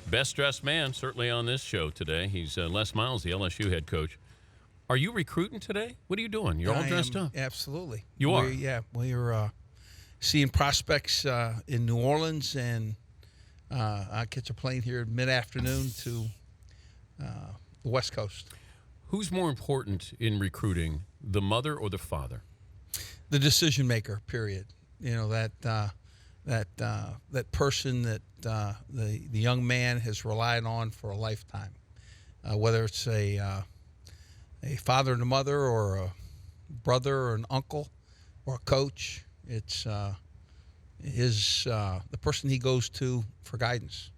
Best dressed man, certainly on this show today. He's Les Miles, the LSU head coach. Are you recruiting today? What are you doing? You're all dressed up. Absolutely. You are? Yeah. We're seeing prospects in New Orleans, and I catch a plane here mid-afternoon to the West Coast. Who's more important in recruiting, the mother or the father? The decision maker, period. You know, that person that the young man has relied on for a lifetime, whether it's a father and a mother, or a brother or an uncle, or a coach. It's the person he goes to for guidance.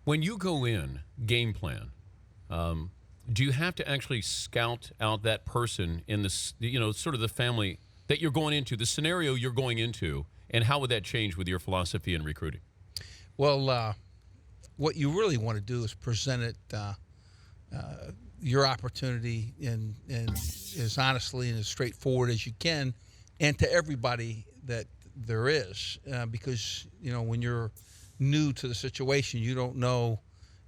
When you go in, game plan, do you have to actually scout out that person in this, sort of the family that you're going into, the scenario you're going into, and how would that change with your philosophy in recruiting? Well, what you really want to do is present it, your opportunity, and as honestly and as straightforward as you can, and to everybody that there is, because when you're new to the situation, you don't know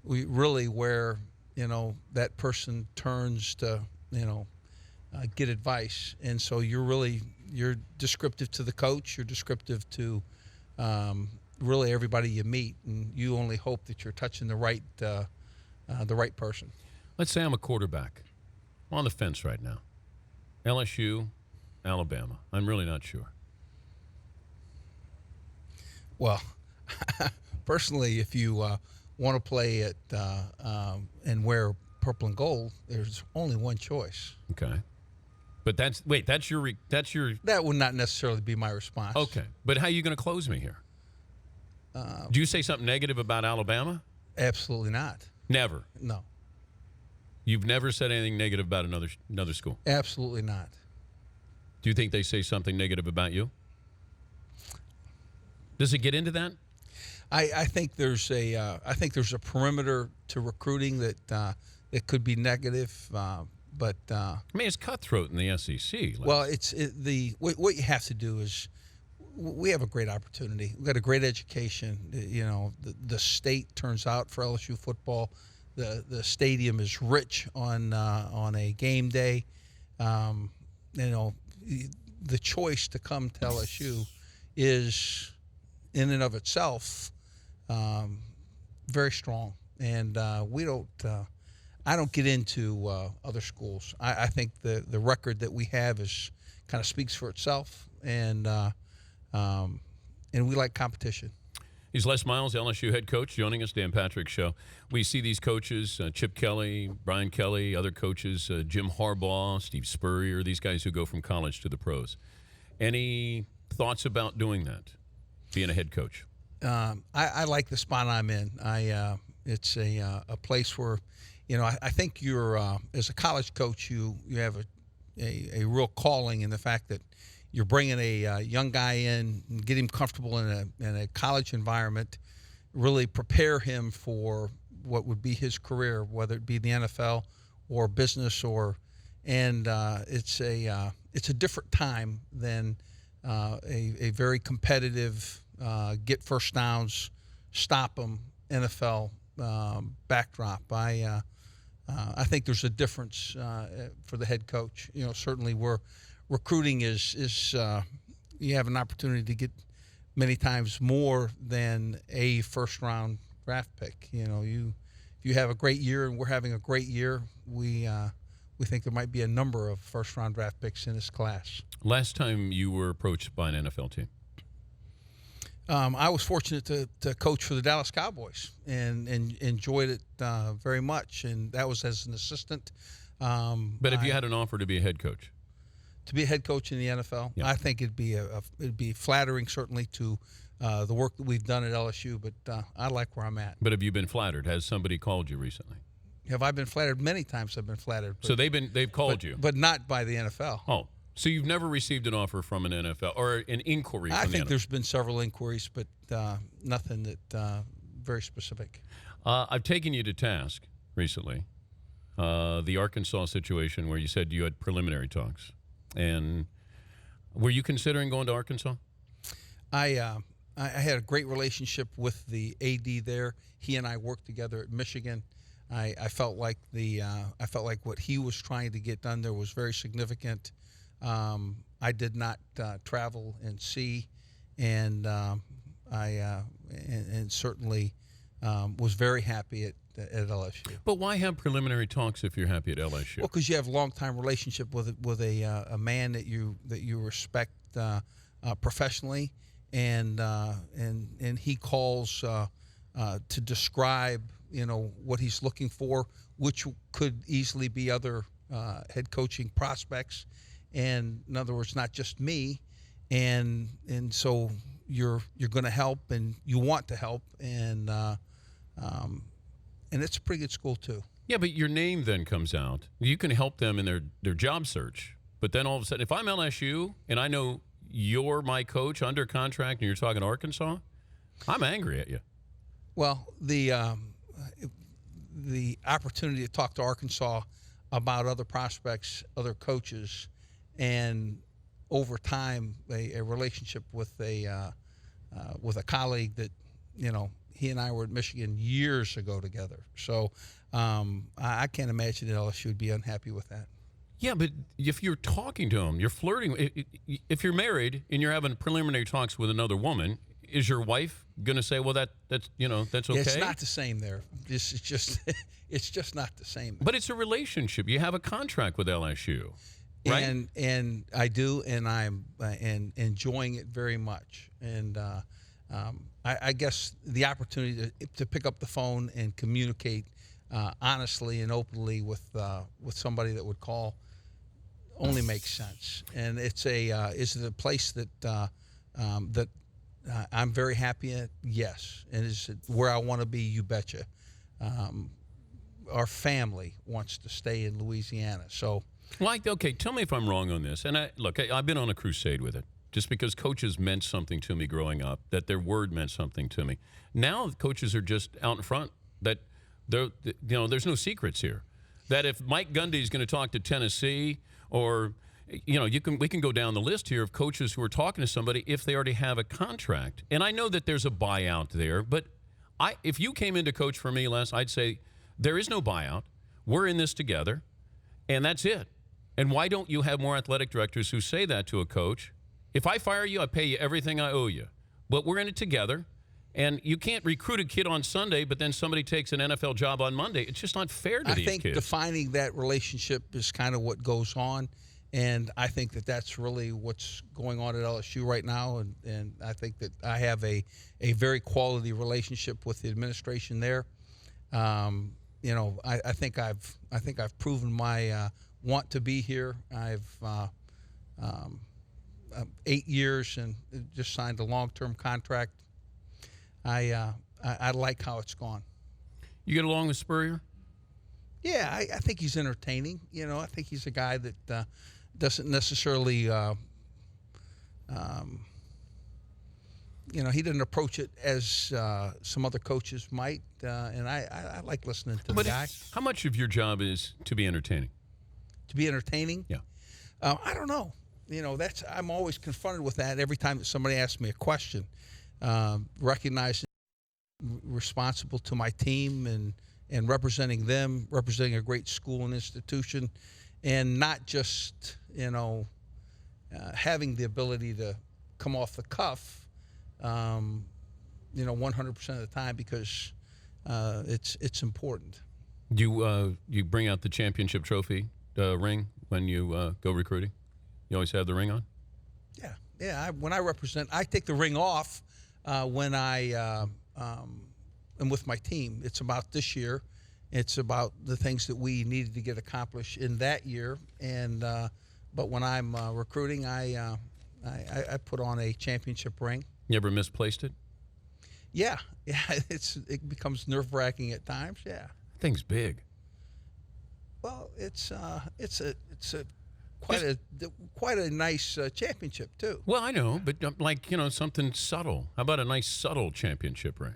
really where that person turns to get advice, and so you're descriptive to the coach, you're descriptive to really everybody you meet, and you only hope that you're touching the right person. Let's say I'm a quarterback. I'm on the fence right now. LSU, Alabama. I'm really not sure. Well, personally, if you want to play it and wear purple and gold, there's only one choice. Okay. But that's your. That would not necessarily be my response. Okay. But how are you going to close me here? Do you say something negative about Alabama? Absolutely not. Never. No. You've never said anything negative about another school? Absolutely not. Do you think they say something negative about you? Does it get into that? I think there's a perimeter to recruiting that could be negative, but I mean, it's cutthroat in the SEC. Well, what you have to do is, we have a great opportunity. We've got a great education. The state turns out for LSU football. The stadium is rich on a game day. The choice to come to LSU is, in and of itself, very strong. And we don't. I don't get into other schools. I think the record that we have is kind of speaks for itself, and we like competition. He's Les Miles, LSU head coach, joining us, Dan Patrick Show. We see these coaches, Chip Kelly, Brian Kelly, other coaches, Jim Harbaugh, Steve Spurrier, these guys who go from college to the pros. Any thoughts about doing that, being a head coach? I like the spot I'm in. It's a place where, I think you're, as a college coach, you have a real calling in the fact that you're bringing a young guy in and get him comfortable in a college environment, really prepare him for what would be his career, whether it be the NFL or business, and it's a different time than a very competitive get first downs, stop them NFL backdrop. I think there's a difference for the head coach. Certainly recruiting is you have an opportunity to get many times more than a first round draft pick. If you have a great year, and we're having a great year, we think there might be a number of first round draft picks in this class. Last time you were approached by an NFL team? I was fortunate to coach for the Dallas Cowboys and enjoyed it very much, and that was as an assistant. But if you had an offer to be a head coach? To be a head coach in the NFL, yeah. I think it'd be flattering, certainly, to the work that we've done at LSU. But I like where I'm at. But have you been flattered? Has somebody called you recently? Have I been flattered? Many times I've been flattered. So they've called you, but not by the NFL. Oh, so you've never received an offer from an NFL or an inquiry? I from think the NFL. There's been several inquiries, but nothing that very specific. I've taken you to task recently. The Arkansas situation where you said you had preliminary talks. And were you considering going to Arkansas? I I had a great relationship with the AD there. He and I worked together at Michigan. I felt like what he was trying to get done there was very significant. I did not travel and see, and and certainly was very happy at LSU. But why have preliminary talks if you're happy at LSU? Well, because you have a long time relationship with a man that you respect professionally, and he calls to describe what he's looking for, which could easily be other head coaching prospects, and in other words, not just me, and so you're going to help and you want to help, and it's a pretty good school too. Yeah, but your name then comes out. You can help them in their job search. But then all of a sudden, if I'm LSU and I know you're my coach under contract and you're talking Arkansas, I'm angry at you. Well, the opportunity to talk to Arkansas about other prospects, other coaches, and over time a relationship with a colleague that he and I were at Michigan years ago together. So I can't imagine that LSU would be unhappy with that. Yeah, but if you're talking to him, you're flirting. If you're married and you're having preliminary talks with another woman, is your wife going to say, "Well, that's okay"? Yeah, it's not the same there. It's just not the same. But it's a relationship. You have a contract with LSU, right? And I do, and I'm enjoying it very much. And I guess the opportunity to pick up the phone and communicate honestly and openly with somebody that would call only makes sense. And is it a place that I'm very happy at? Yes. And is it where I want to be? You betcha. Our family wants to stay in Louisiana. So, okay, tell me if I'm wrong on this. And I've been on a crusade with it. Just because coaches meant something to me growing up, that their word meant something to me. Now coaches are just out in front. That there's no secrets here. That if Mike Gundy is going to talk to Tennessee, or we can go down the list here of coaches who are talking to somebody if they already have a contract. And I know that there's a buyout there, but if you came in to coach for me, Les, I'd say there is no buyout. We're in this together, and that's it. And why don't you have more athletic directors who say that to a coach? If I fire you, I pay you everything I owe you. But we're in it together. And you can't recruit a kid on Sunday, but then somebody takes an NFL job on Monday. It's just not fair to these kids. I think defining that relationship is kind of what goes on. And I think that that's really what's going on at LSU right now. And I think that I have a very quality relationship with the administration there. I think I've proven my want to be here. I've 8 years and just signed a long-term contract. I like how it's gone. You get along with Spurrier? Yeah, I think he's entertaining. I think he's a guy that doesn't necessarily, he didn't approach it as some other coaches might. And I like listening to the guy. How much of your job is to be entertaining? To be entertaining? Yeah. I don't know. I'm always confronted with that every time that somebody asks me a question. Recognizing responsible to my team and representing them, representing a great school and institution, and not just having the ability to come off the cuff 100% of the time, because it's important. You bring out the championship trophy ring when you go recruiting? You always have the ring on? Yeah. When I represent, I take the ring off when I am with my team. It's about this year. It's about the things that we needed to get accomplished in that year. And but when I'm recruiting, I put on a championship ring. You ever misplaced it? Yeah. It becomes nerve-wracking at times. Yeah. Thing's big. Well, it's quite a nice championship too. Well, I know, but something subtle. How about a nice subtle championship ring?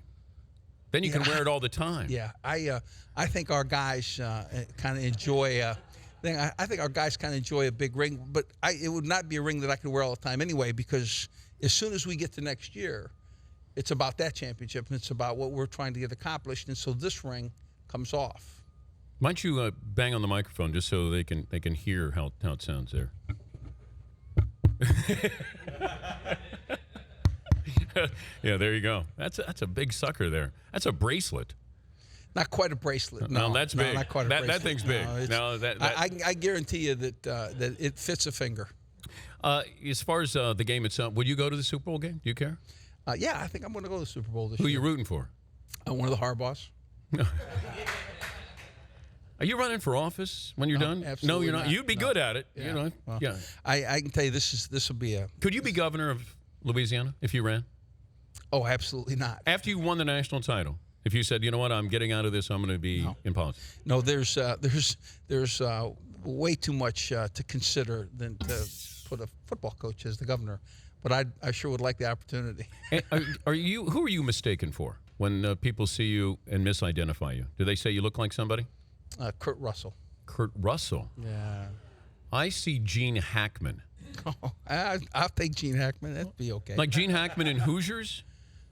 Then you can wear it all the time. Yeah, I think our guys kind of enjoy. I think our guys kind of enjoy a big ring, but it would not be a ring that I could wear all the time anyway, because as soon as we get to next year, it's about that championship, and it's about what we're trying to get accomplished. And so this ring comes off. Why don't you bang on the microphone just so they can hear how it sounds there? Yeah, there you go. That's a big sucker there. That's a bracelet. Not quite a bracelet. No, that's big. Not quite a that bracelet. thing's big. No, that I guarantee you that it fits a finger. As far as the game itself, would you go to the Super Bowl game? Do you care? Yeah, I think I'm going to go to the Super Bowl this Who are year. you rooting for? One of the Harbaughs. Are you running for office when you're done? Absolutely No, you're not. You'd be No. good at it. Yeah. You know. Well, Yeah. I can tell you this will be a. Could you be governor of Louisiana if you ran? Oh, absolutely not. After you won the national title, if you said, you know what, I'm getting out of this, I'm going to be in politics. No, there's way too much to consider than to put a football coach as the governor. But I sure would like the opportunity. Are you? Who are you mistaken for when people see you and misidentify you? Do they say you look like somebody? Kurt Russell. Kurt Russell. Yeah. I see Gene Hackman. I'll take Gene Hackman. That'd be okay. Like Gene Hackman in Hoosiers?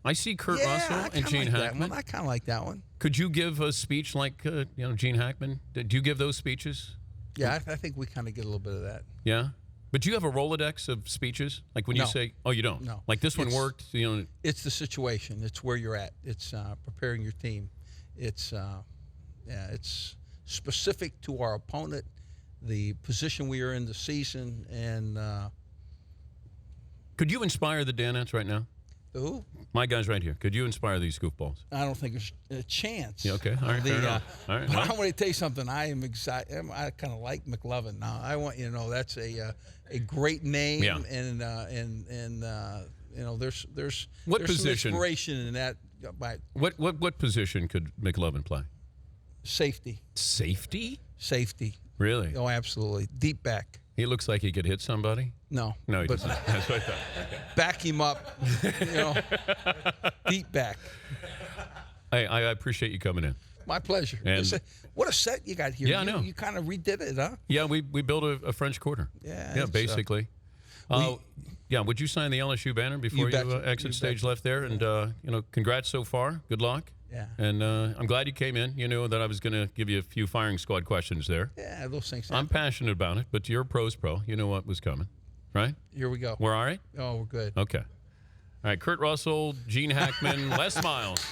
I see Kurt Russell and Gene Hackman. I kind of like that one. Could you give a speech like Gene Hackman? Do you give those speeches? Yeah, I think we kind of get a little bit of that. Yeah? But do you have a Rolodex of speeches? Like when you No. say, oh, you don't? No. Like this one worked? It's the situation. It's where you're at. It's preparing your team. It's it's specific to our opponent, the position we are in the season, and Could you inspire the Danettes right now? who? My guys right here. Could you inspire these goofballs? I don't think there's a chance. Yeah, okay. All right, fair enough. All right, But well. I want to tell you something. I am excited. I kind of like McLovin. Now, I want you to know that's a great name, Yeah. and there's What there's position? some inspiration in that by What position could McLovin play? safety. Safety? Safety. Really? Oh, absolutely. Deep back. He looks like he could hit somebody. No. No, he but doesn't. That's what I thought. Okay. back him up. Deep back. Hey, I appreciate you coming in. My pleasure. And- What a set you got here. Yeah, I know. You kind of redid it, huh? Yeah, we built a French Quarter. Yeah, Yeah, it's, basically. Yeah, would you sign the LSU banner before you, betcha. exit You stage betcha. left there? And, congrats so far. Good luck. Yeah. And I'm glad you came in. You knew that I was going to give you a few firing squad questions there. Yeah, those things I'm happen. passionate about it, but you're a pro's pro. You know what was coming, right? Here we go. We're all right? Oh, we're good. Okay. All right, Kurt Russell, Gene Hackman, Les Miles.